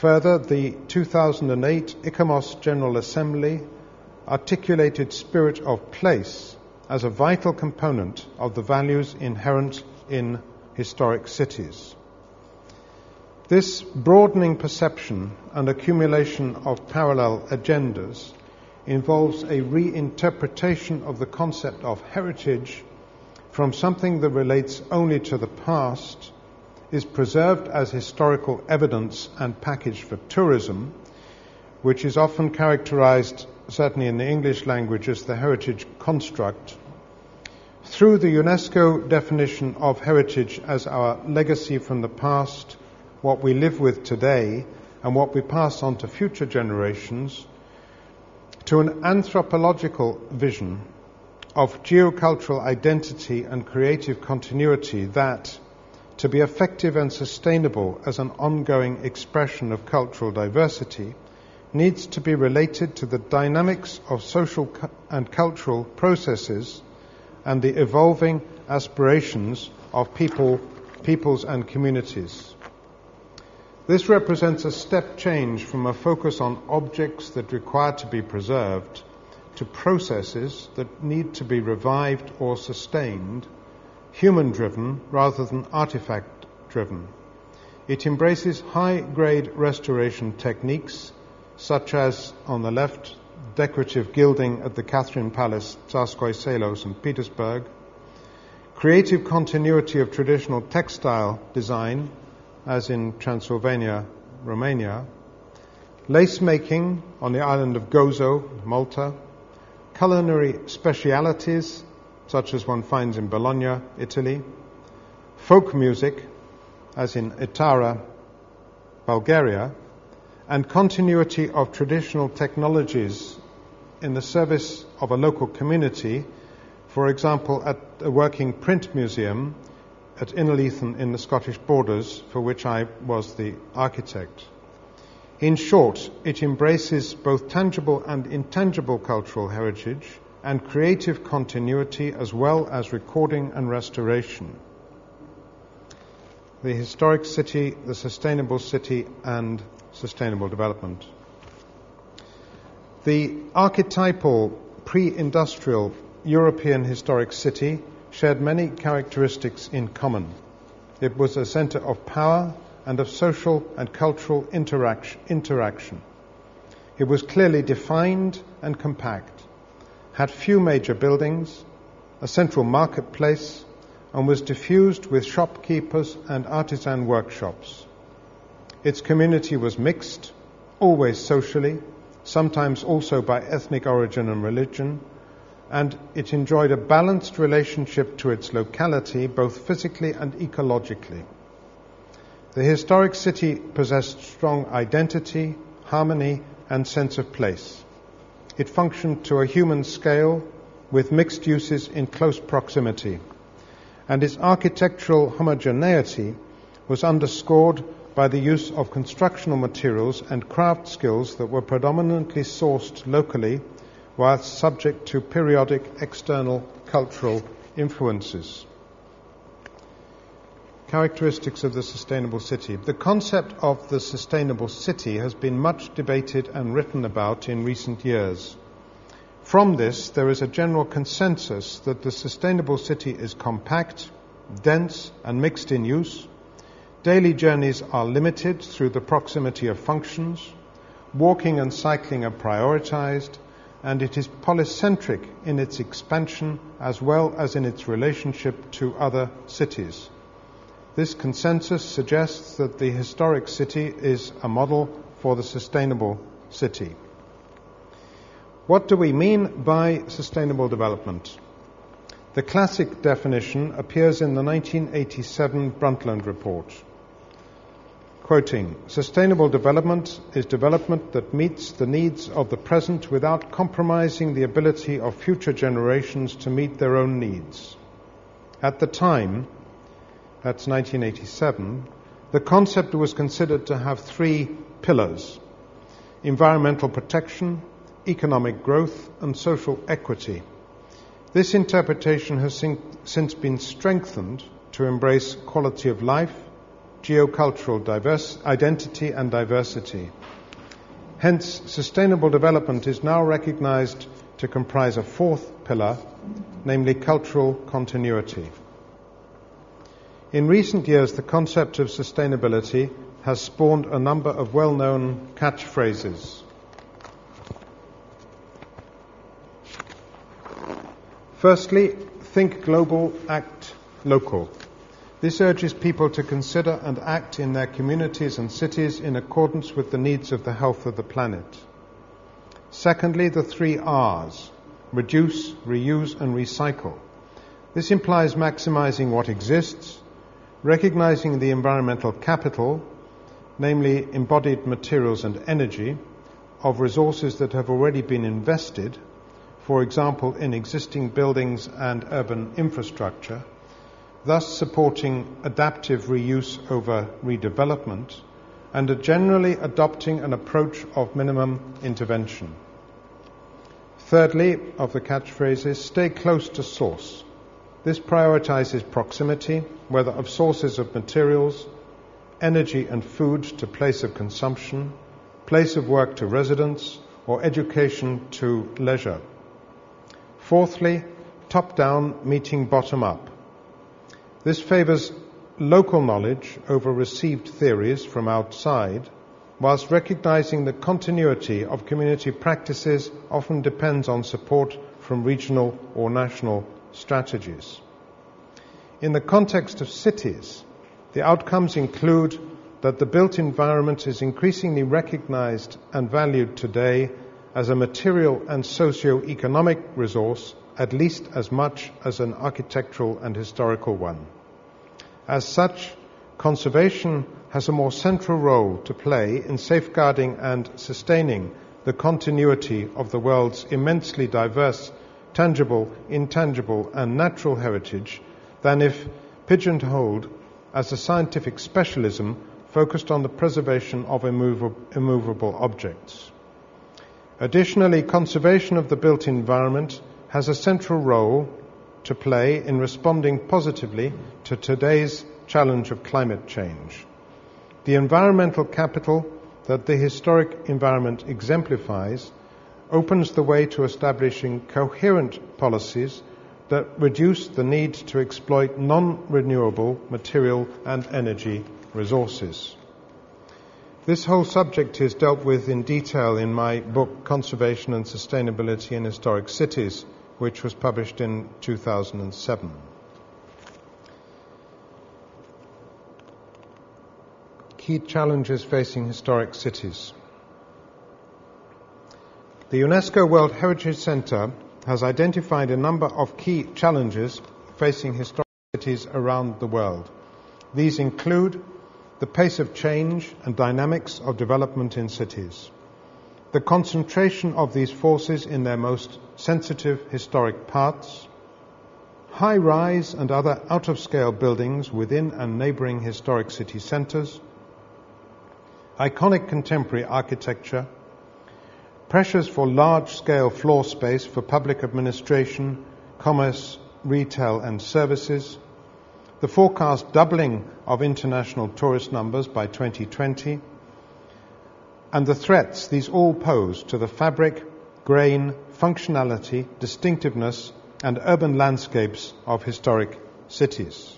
Further, the 2008 ICOMOS General Assembly articulated spirit of place as a vital component of the values inherent in historic cities. This broadening perception and accumulation of parallel agendas involves a reinterpretation of the concept of heritage from something that relates only to the past, is preserved as historical evidence and packaged for tourism, which is often characterized, certainly in the English language, as the heritage construct, through the UNESCO definition of heritage as our legacy from the past, what we live with today, and what we pass on to future generations, to an anthropological vision of geocultural identity and creative continuity that, to be effective and sustainable as an ongoing expression of cultural diversity, needs to be related to the dynamics of social and cultural processes and the evolving aspirations of peoples and communities. This represents a step change from a focus on objects that require to be preserved to processes that need to be revived or sustained, human-driven rather than artifact-driven. It embraces high-grade restoration techniques, such as, on the left, decorative gilding at the Catherine Palace, Tsarskoye Selo, St. Petersburg, creative continuity of traditional textile design, as in Transylvania, Romania, lace-making on the island of Gozo, Malta, culinary specialities, such as one finds in Bologna, Italy, folk music, as in Itara, Bulgaria, and continuity of traditional technologies in the service of a local community, for example, at a working print museum at Innerleithen in the Scottish borders, for which I was the architect. In short, it embraces both tangible and intangible cultural heritage and creative continuity, as well as recording and restoration. The historic city, the sustainable city, and sustainable development. The archetypal pre-industrial European historic city shared many characteristics in common. It was a center of power and of social and cultural interaction. It was clearly defined and compact, had few major buildings, a central marketplace, and was diffused with shopkeepers and artisan workshops. Its community was mixed, always socially, sometimes also by ethnic origin and religion, and it enjoyed a balanced relationship to its locality, both physically and ecologically. The historic city possessed strong identity, harmony, and sense of place. It functioned to a human scale with mixed uses in close proximity, and its architectural homogeneity was underscored by the use of constructional materials and craft skills that were predominantly sourced locally, while subject to periodic external cultural influences. Characteristics of the sustainable city. The concept of the sustainable city has been much debated and written about in recent years. From this, there is a general consensus that the sustainable city is compact, dense, and mixed in use. Daily journeys are limited through the proximity of functions. Walking and cycling are prioritized, and it is polycentric in its expansion as well as in its relationship to other cities. This consensus suggests that the historic city is a model for the sustainable city. What do we mean by sustainable development? The classic definition appears in the 1987 Brundtland Report. Quoting, "Sustainable development is development that meets the needs of the present without compromising the ability of future generations to meet their own needs." At the time, that's 1987, the concept was considered to have three pillars: environmental protection, economic growth, and social equity. This interpretation has since been strengthened to embrace quality of life, geocultural identity and diversity. Hence, sustainable development is now recognized to comprise a fourth pillar, namely cultural continuity. In recent years, the concept of sustainability has spawned a number of well-known catchphrases. Firstly, think global, act local. This urges people to consider and act in their communities and cities in accordance with the needs of the health of the planet. Secondly, the 3 R's: reduce, reuse and recycle. This implies maximizing what exists, recognizing the environmental capital, namely embodied materials and energy, of resources that have already been invested, for example in existing buildings and urban infrastructure, thus supporting adaptive reuse over redevelopment, and generally adopting an approach of minimum intervention. Thirdly, of the catchphrases, stay close to source. This prioritizes proximity, whether of sources of materials, energy and food to place of consumption, place of work to residence, or education to leisure. Fourthly, top-down meeting bottom-up. This favors local knowledge over received theories from outside, whilst recognizing the continuity of community practices often depends on support from regional or national strategies. In the context of cities, the outcomes include that the built environment is increasingly recognized and valued today as a material and socio-economic resource at least as much as an architectural and historical one. As such, conservation has a more central role to play in safeguarding and sustaining the continuity of the world's immensely diverse, tangible, intangible and natural heritage than if pigeonholed as a scientific specialism focused on the preservation of immovable objects. Additionally, conservation of the built environment has a central role to play in responding positively to today's challenge of climate change. The environmental capital that the historic environment exemplifies opens the way to establishing coherent policies that reduce the need to exploit non-renewable material and energy resources. This whole subject is dealt with in detail in my book, Conservation and Sustainability in Historic Cities, which was published in 2007. Key challenges facing historic cities. The UNESCO World Heritage Centre has identified a number of key challenges facing historic cities around the world. These include the pace of change and dynamics of development in cities, the concentration of these forces in their most sensitive historic parts, high-rise and other out-of-scale buildings within and neighbouring historic city centres, iconic contemporary architecture, pressures for large-scale floor space for public administration, commerce, retail and services, the forecast doubling of international tourist numbers by 2020, and the threats these all pose to the fabric, grain, functionality, distinctiveness and urban landscapes of historic cities.